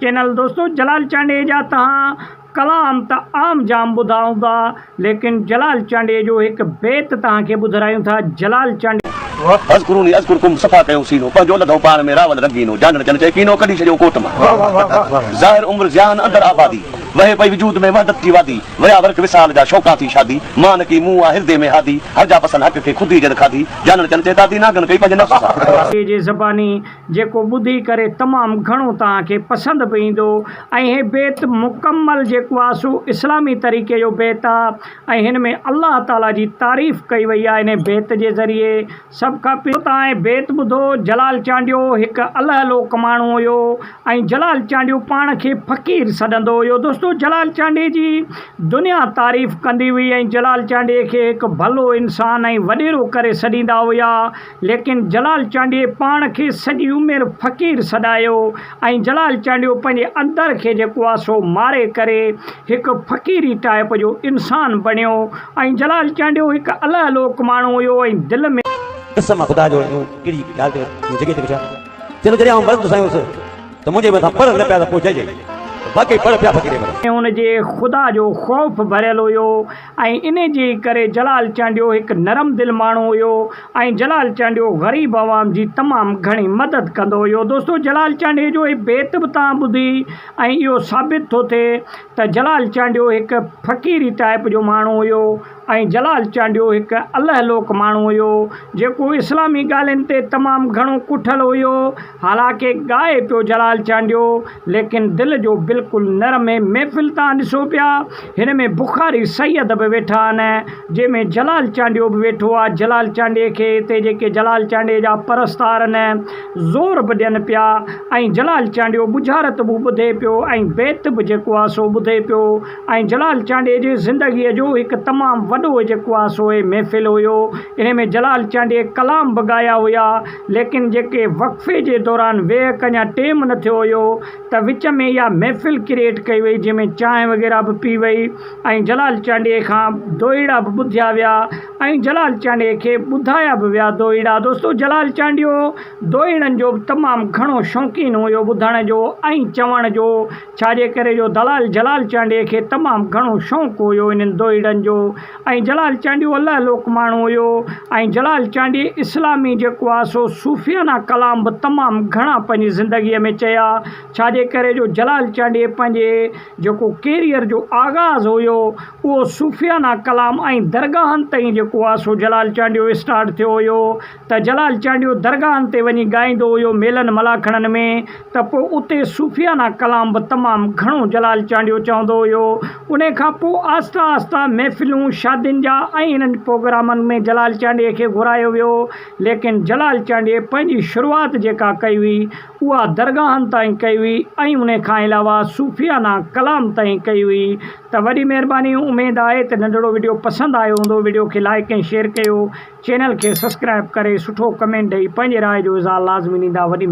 Channel. दोस्तों जलाल चांडे जा तहां कलाम त आम जाम ॿुधाऊंदा, लेकिन जलाल चांडे जो एक बेत तव्हांखे ॿुधायूं था। जलाल चांडे अज़कुरुनी अज़कुरकुम सफ़ा कयो सीनो पंहिंजो लधो पाण में रावल रंगीनो जानण चन चए कीनो कढी छॾियो कोट मां ज़ाहिर उम्र ज़ियान अंदर आबादी वहे पई वजूद में वहदत की वादी वया वर्क विसाल जा शौक़ा थी शादी मान की मुंह हृदय में हादी हर जा पसंद हक़ खे खुदी जद खादी जानण चन चए दादी नागन कई पंहिंजे नफ़्स सां जे ज़बानी जेको ॿुधी करे तमामु घणो तव्हांखे पसंदि बि ईंदो। ऐं हे बेत मुकमल जेको आहे सो इस्लामी तरीक़े जो बेत आहे ऐं हिन में अल्लाह ताला जी तारीफ़ कई वई आहे। इन बेत जे ज़रिए सभु खां पहिरियों तव्हां बेत ॿुधो। जलाल चांडियो हिकु अलहलोक माण्हू हुयो ऐं जलाल चांडियो पाण खे फ़क़ीर सॾंदो हुयो। दोस्तों जलाल चांडे जी दुनिया तारीफ़ कंदी हुई ऐं जलाल चांडे खे हिकु भलो इंसान ऐं वॾेरो करे सॾींदा हुआ, लेकिन जलाल चांडे पाण खे सॼी उमिरि फ़क़ीर सॾायो ऐं जलाल चांडियो पंहिंजे अंदर खे जेको आहे सो मारे करे हिकु फ़क़ीरी टाइप जो इंसान बणियो। ऐं जलाल चांडियो हिकु अलहलोक माण्हू हुयो ऐं दिलि में कसम खुदा जो कहिड़ी ॻाल्हि ते जॻह ते वेठा चलो जॾहिं आउं मर्द सां त मुंहिंजे मथां पर न पिया त पोइ चइजे बाक़ी पर पिया फ़क़ीर हुनजे ख़ुदा जो ख़ौफ़ भरियल हुयो ऐं इन जे करे जलाल चांडियो हिकु नरम दिलि माण्हू हुयो ऐं जलाल चांडियो ग़रीब आवाम जी तमामु घणी मदद कंदो हुयो। दोस्तों जलाल चांडे जो ही बेत बि तव्हां ॿुधी ऐं इहो साबित थो थिए त जलाल चांडियो हिकु फ़क़ीरी टाइप जो माण्हू हुयो ऐं जलाल चांडियो हिकु अलहलोक माण्हू हुयो जेको इस्लामी ॻाल्हियुनि ते तमामु घणो कुठल हुयो। हालांकि ॻाए पियो जलाल चांडियो, लेकिन दिलि जो बिल्कुलु नरम ऐं महफ़िल तव्हां ॾिसो पिया हिन में बुख़ारी सैयद बि वेठा आहिनि जंहिंमें जलाल चांडियो बि वेठो आहे। जलाल चांडे खे हिते जेके जलाल चांडे जा परस्तार आहिनि ज़ोर बि ॾियनि पिया ऐं जलाल चांडियो बुझारत बि ॿुधे पियो ऐं बेत बि जेको आहे सो ॿुधे पियो। ऐं जलाल चांडे जी ज़िंदगीअ जो हिकु तमामु वॾो जेको आहे सो महफ़िल हुयो। इन में जलाल चांडे कलाम बि ॻाया हुया, लेकिन जेके वक़फ़े जे दौरान वेह अञा टेम न थियो हुयो त विच में इहा महफ़िल क्रिएट कई वई जंहिंमें चांहि वग़ैरह बि पी वई ऐं जलाल चांडे खां दोहीड़ा बि ॿुधिया विया ऐं जलाल चांडे खे ॿुधाया बि विया दोहीड़ा। दोस्तों जलाल चांडियो दोहीड़नि जो तमामु घणो शौक़ीन हुयो ॿुधण जो ऐं चवण जो, छाजे करे जो जलाल चांडे खे तमामु घणो शौक़ु हुयो इन्हनि दोहीड़नि जो। ऐं जलाल चांडियो अलहलोक माण्हू हुयो ऐं जलाल चांडे इस्लामी जेको आहे सो सूफ़ियाना कलाम बि तमामु घणा पंहिंजी ज़िंदगीअ में चया, छाजे करे जो जलाल चांडे पंहिंजे जेको कैरियर जो आगाज़ हुयो उहो सूफ़ियाना कलाम ऐं दरगाहनि ताईं जेको आहे सो जलाल चांडियो स्टार्ट थियो हुयो। त जलाल चांडियो दरगाहनि ते वञी ॻाईंदो हुयो मेलनि मलाखणनि में, त पोइ उते सूफ़ियाना कलाम बि तमामु घणो जलाल चांडियो चवंदो हुयो। उन खां पोइ आहिस्ता आहिस्ता महफ़िलूं शादियुनि जा ऐं इन्हनि प्रोग्रामनि में जलाल चांडे खे घुरायो वियो, लेकिन जलाल चांडे पंहिंजी शुरूआति जेका कई हुई उहा दरगाहनि ताईं कई हुई ऐं उन खां अलावा सूफ़ियाना कलाम ताईं कई हुई। त वॾी महिरबानी, उमेदु आहे त नंढिड़ो वीडियो पसंदि आयो हूंदो। वीडियो खे लाइक ऐं शेयर कयो, चैनल खे सब्सक्राइब करे सुठो कमेंट ॾेई पंहिंजे राय जो इज़हार लाज़मी ॾींदा। वॾी